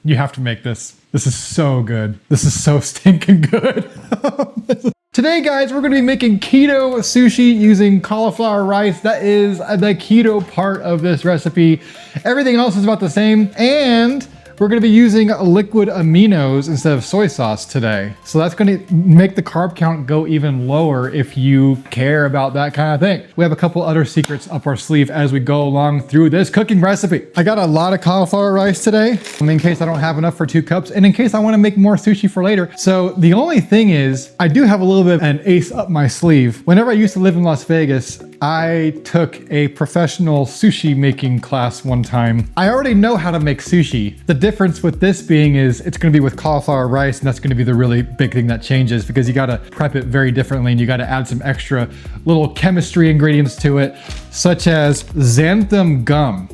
You have to make this. This is so good. This is so stinking good. Today, guys, we're gonna be making keto sushi using cauliflower rice. That is the keto part of this recipe. Everything else is about the same. And we're gonna be using liquid aminos instead of soy sauce today. So that's gonna make the carb count go even lower if you care about that kind of thing. We have a couple other secrets up our sleeve as we go along through this cooking recipe. I got a lot of cauliflower rice today, in case I don't have enough for 2 cups, and in case I wanna make more sushi for later. So the only thing is, I do have a little bit of an ace up my sleeve. Whenever I used to live in Las Vegas, I took a professional sushi making class one time. I already know how to make sushi. The difference with this being is it's gonna be with cauliflower rice, and that's gonna be the really big thing that changes because you gotta prep it very differently and you gotta add some extra little chemistry ingredients to it, such as xanthan gum.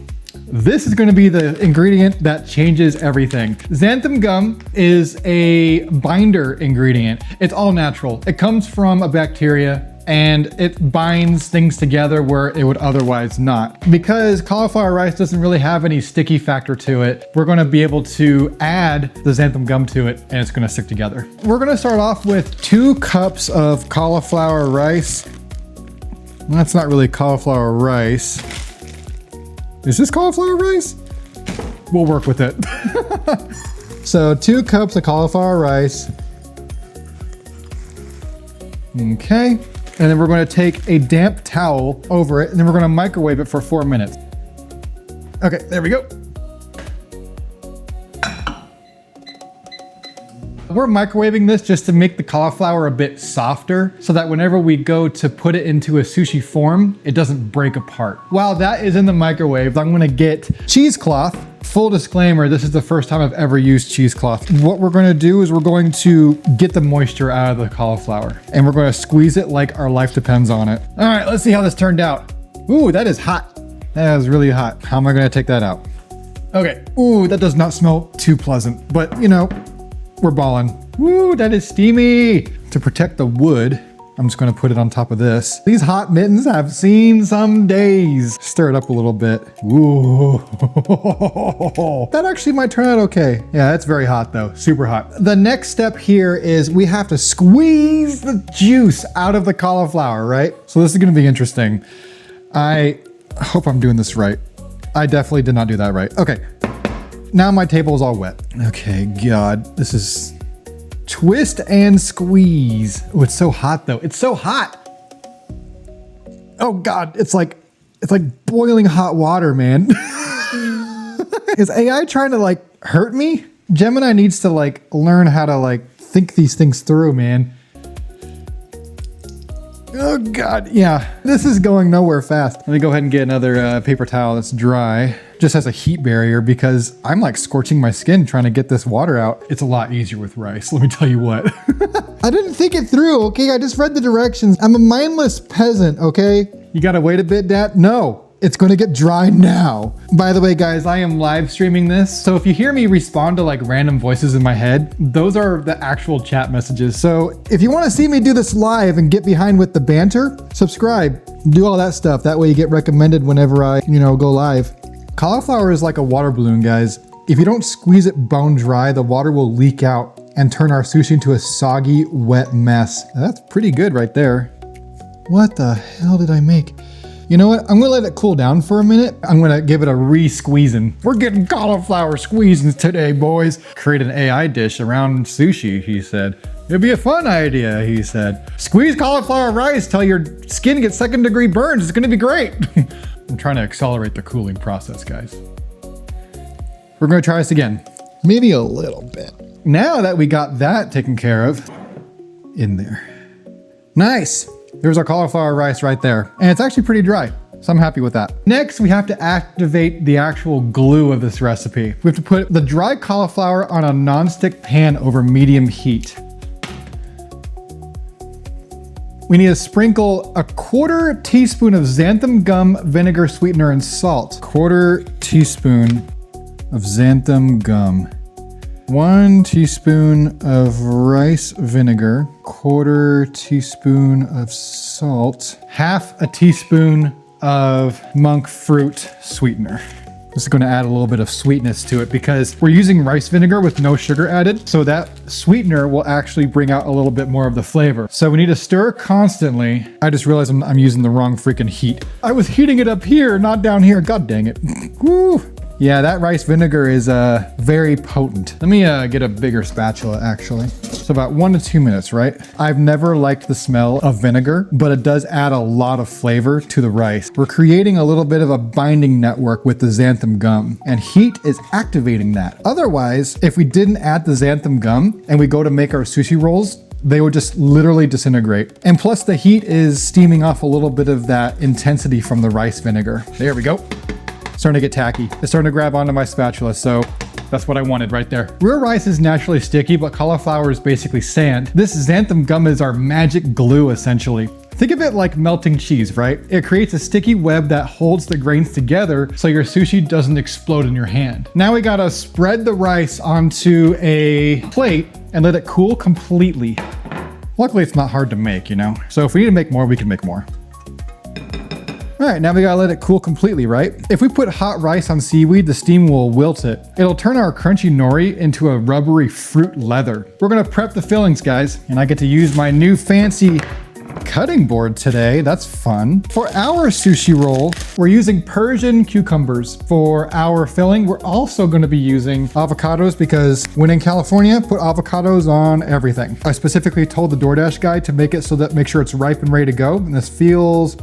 This is gonna be the ingredient that changes everything. Xanthan gum is a binder ingredient. It's all natural. It comes from a bacteria and it binds things together where it would otherwise not. Because cauliflower rice doesn't really have any sticky factor to it, we're gonna be able to add the xanthan gum to it and it's gonna stick together. We're gonna start off with 2 cups of cauliflower rice. That's not really cauliflower rice. Is this cauliflower rice? We'll work with it. So 2 cups of cauliflower rice. Okay. And then we're going to take a damp towel over it and then we're going to microwave it for 4 minutes. Okay, there we go. We're microwaving this just to make the cauliflower a bit softer so that whenever we go to put it into a sushi form, it doesn't break apart. While that is in the microwave, I'm gonna get cheesecloth. Full disclaimer, this is the first time I've ever used cheesecloth. What we're gonna do is we're going to get the moisture out of the cauliflower and we're gonna squeeze it like our life depends on it. All right, let's see how this turned out. Ooh, that is hot. That is really hot. How am I gonna take that out? Okay, ooh, that does not smell too pleasant, but you know, we're balling. Woo, that is steamy. To protect the wood, I'm just gonna put it on top of this. These hot mittens have seen some days. Stir it up a little bit. Ooh. That actually might turn out okay. Yeah, it's very hot though, super hot. The next step here is we have to squeeze the juice out of the cauliflower, right? So this is gonna be interesting. I hope I'm doing this right. I definitely did not do that right. Okay. Now my table is all wet. Okay, God, this is twist and squeeze. Oh, it's so hot though. It's so hot. Oh God, it's like boiling hot water, man. Is AI trying to like hurt me? Gemini needs to like learn how to like think these things through, man. Oh God, yeah. This is going nowhere fast. Let me go ahead and get another paper towel that's dry. Just as a heat barrier because I'm like scorching my skin trying to get this water out. It's a lot easier with rice, let me tell you what. I didn't think it through, okay? I just read the directions. I'm a mindless peasant, okay? You gotta wait a bit, Dad? No. It's gonna get dry now. By the way, guys, I am live streaming this. So if you hear me respond to like random voices in my head, those are the actual chat messages. So if you wanna see me do this live and get behind with the banter, subscribe, do all that stuff. That way you get recommended whenever I, go live. Cauliflower is like a water balloon, guys. If you don't squeeze it bone dry, the water will leak out and turn our sushi into a soggy, wet mess. Now, that's pretty good right there. What the hell did I make? You know what? I'm gonna let it cool down for a minute. I'm gonna give it a re-squeezing. We're getting cauliflower squeezings today, boys. Create an AI dish around sushi, he said. It'd be a fun idea, he said. Squeeze cauliflower rice till your skin gets 2nd-degree burns. It's gonna be great. I'm trying to accelerate the cooling process, guys. We're gonna try this again. Maybe a little bit. Now that we got that taken care of, in there. Nice. There's our cauliflower rice right there. And it's actually pretty dry, so I'm happy with that. Next, we have to activate the actual glue of this recipe. We have to put the dry cauliflower on a nonstick pan over medium heat. We need to sprinkle a 1/4 teaspoon of xanthan gum, vinegar, sweetener, and salt. 1/4 teaspoon of xanthan gum. 1 teaspoon of rice vinegar, 1/4 teaspoon of salt, 1/2 teaspoon of monk fruit sweetener. This is going to add a little bit of sweetness to it because we're using rice vinegar with no sugar added. So that sweetener will actually bring out a little bit more of the flavor. So we need to stir constantly. I just realized I'm using the wrong freaking heat. I was heating it up here, not down here. God dang it. Woo. Yeah, that rice vinegar is very potent. Let me get a bigger spatula actually. So about 1 to 2 minutes, right? I've never liked the smell of vinegar, but it does add a lot of flavor to the rice. We're creating a little bit of a binding network with the xanthan gum, and heat is activating that. Otherwise, if we didn't add the xanthan gum and we go to make our sushi rolls, they would just literally disintegrate. And plus the heat is steaming off a little bit of that intensity from the rice vinegar. There we go. Starting to get tacky. It's starting to grab onto my spatula, so that's what I wanted right there. Real rice is naturally sticky, but cauliflower is basically sand. This xanthan gum is our magic glue, essentially. Think of it like melting cheese, right? It creates a sticky web that holds the grains together so your sushi doesn't explode in your hand. Now we gotta spread the rice onto a plate and let it cool completely. Luckily, it's not hard to make, you know? So if we need to make more, we can make more. All right, now we gotta let it cool completely, right? If we put hot rice on seaweed, the steam will wilt it. It'll turn our crunchy nori into a rubbery fruit leather. We're gonna prep the fillings, guys, and I get to use my new fancy cutting board today. That's fun. For our sushi roll, we're using Persian cucumbers. For our filling, we're also gonna be using avocados because when in California, put avocados on everything. I specifically told the DoorDash guy to make it so that make sure it's ripe and ready to go, and this feels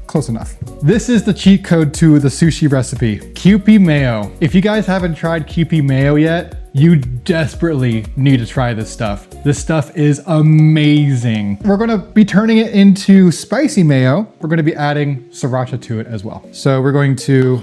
close enough. This is the cheat code to the sushi recipe, Kewpie Mayo. If you guys haven't tried Kewpie Mayo yet, you desperately need to try this stuff. This stuff is amazing. We're gonna be turning it into spicy mayo. We're gonna be adding sriracha to it as well. So we're going to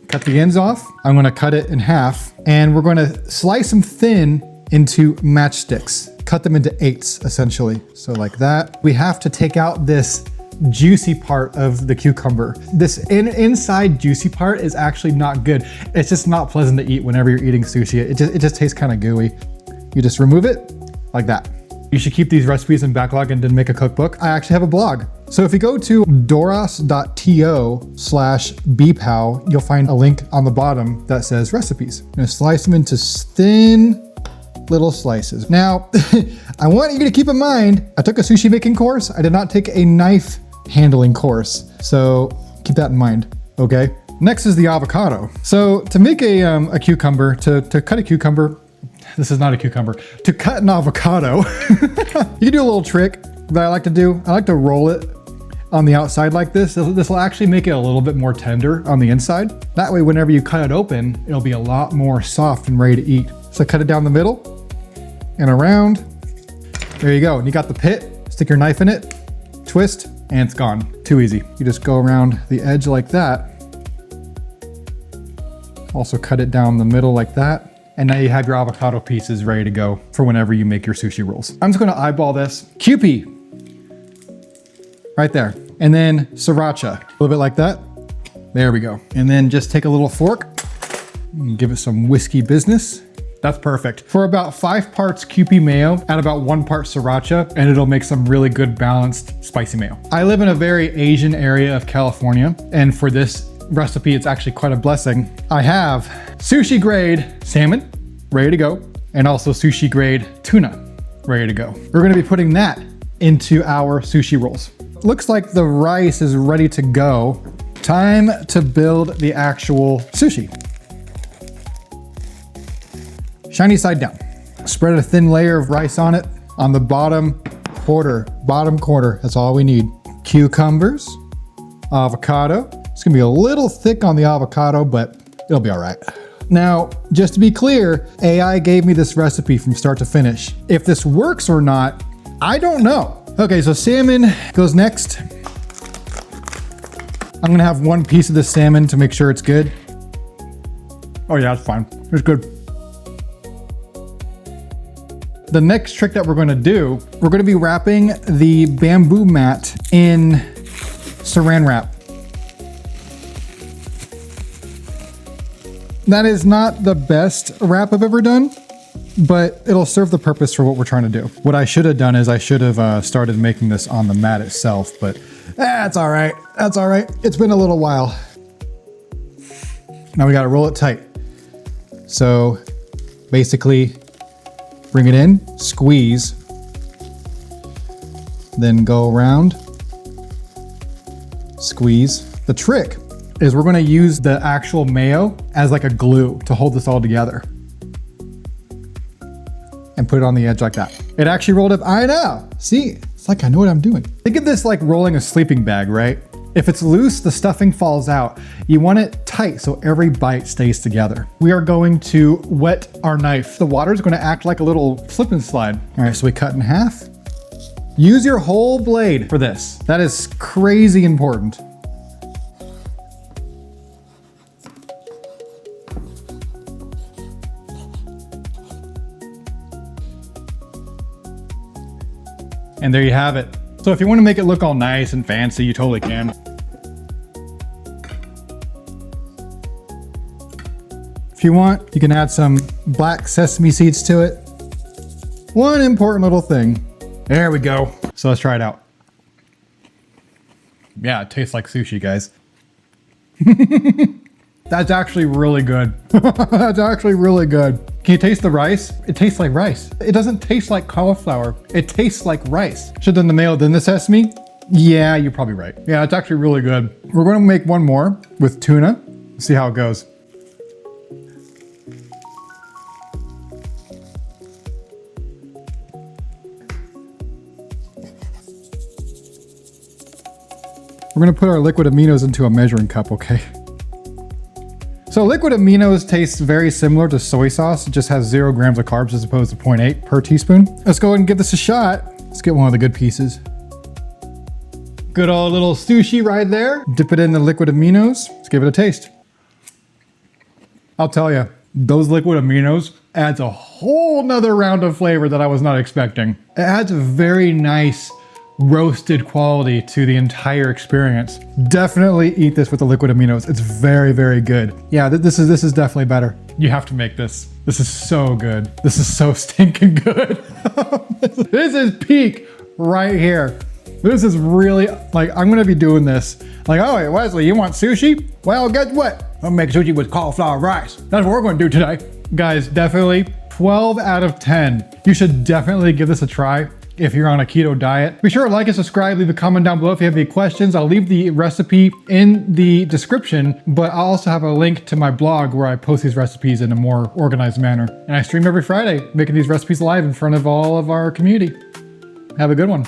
cut the ends off. I'm gonna cut it in half, and we're gonna slice them thin into matchsticks. Cut them into 8s, essentially. So like that. We have to take out this juicy part of the cucumber. This inside juicy part is actually not good. It's just not pleasant to eat whenever you're eating sushi. It just tastes kind of gooey. You just remove it like that. You should keep these recipes in backlog and then make a cookbook. I actually have a blog. So if you go to doros.to/bpow, you'll find a link on the bottom that says recipes. I'm gonna slice them into thin little slices. Now, I want you to keep in mind, I took a sushi making course. I did not take a knife handling course. So keep that in mind, okay? Next is the avocado. So to make a cucumber, to cut a cucumber, this is not a cucumber, to cut an avocado, you can do a little trick that I like to do. I like to roll it on the outside like this. This will actually make it a little bit more tender on the inside. That way, whenever you cut it open, it'll be a lot more soft and ready to eat. So cut it down the middle and around. There you go. And you got the pit, stick your knife in it, twist, and it's gone. Too easy. You just go around the edge like that. Also cut it down the middle like that. And now you have your avocado pieces ready to go for whenever you make your sushi rolls. I'm just gonna eyeball this. Kewpie, right there. And then sriracha, a little bit like that. There we go. And then just take a little fork and give it some whiskey business. That's perfect. For about 5 parts Kewpie mayo, add about 1 part sriracha, and it'll make some really good balanced spicy mayo. I live in a very Asian area of California, and for this recipe, it's actually quite a blessing. I have sushi grade salmon, ready to go, and also sushi grade tuna, ready to go. We're gonna be putting that into our sushi rolls. Looks like the rice is ready to go. Time to build the actual sushi. Shiny side down. Spread a thin layer of rice on it. On the bottom quarter, that's all we need. Cucumbers, avocado. It's gonna be a little thick on the avocado, but it'll be all right. Now, just to be clear, AI gave me this recipe from start to finish. If this works or not, I don't know. Okay, so salmon goes next. I'm gonna have 1 piece of the salmon to make sure it's good. Oh yeah, it's fine, it's good. The next trick that we're gonna do, we're gonna be wrapping the bamboo mat in saran wrap. That is not the best wrap I've ever done, but it'll serve the purpose for what we're trying to do. What I should have done is I should have started making this on the mat itself, but that's all right. That's all right. It's been a little while. Now we gotta roll it tight. So basically bring it in, squeeze, then go around, squeeze. The trick is we're gonna use the actual mayo as like a glue to hold this all together. And put it on the edge like that. It actually rolled up, I know. See, it's like I know what I'm doing. Think of this like rolling a sleeping bag, right? If it's loose, the stuffing falls out. You want it tight so every bite stays together. We are going to wet our knife. The water is going to act like a little slip and slide. All right, so we cut in half. Use your whole blade for this. That is crazy important. And there you have it. So if you want to make it look all nice and fancy, you totally can. If you want, you can add some black sesame seeds to it. One important little thing. There we go. So let's try it out. Yeah, it tastes like sushi, guys. That's actually really good. That's actually really good. Can you taste the rice? It tastes like rice. It doesn't taste like cauliflower. It tastes like rice. Should have done the mayo, then the sesame? Yeah, you're probably right. Yeah, it's actually really good. We're gonna make one more with tuna. See how it goes. We're gonna put our liquid aminos into a measuring cup, okay? So liquid aminos tastes very similar to soy sauce. It just has 0 grams of carbs as opposed to 0.8 per teaspoon. Let's go ahead and give this a shot. Let's get one of the good pieces. Good old little sushi right there. Dip it in the liquid aminos. Let's give it a taste. I'll tell you, those liquid aminos adds a whole nother round of flavor that I was not expecting. It adds a very nice roasted quality to the entire experience. Definitely eat this with the liquid aminos. It's very, very good. Yeah, this is definitely better. You have to make this. This is so good. This is so stinking good. This is peak right here. This is really, like, I'm gonna be doing this. Like, oh, wait, Wesley, you want sushi? Well, guess what? I'm gonna make sushi with cauliflower rice. That's what we're gonna do today. Guys, definitely 12 out of 10. You should definitely give this a try if you're on a keto diet. Be sure to like and subscribe, leave a comment down below if you have any questions. I'll leave the recipe in the description, but I'll also have a link to my blog where I post these recipes in a more organized manner. And I stream every Friday, making these recipes live in front of all of our community. Have a good one.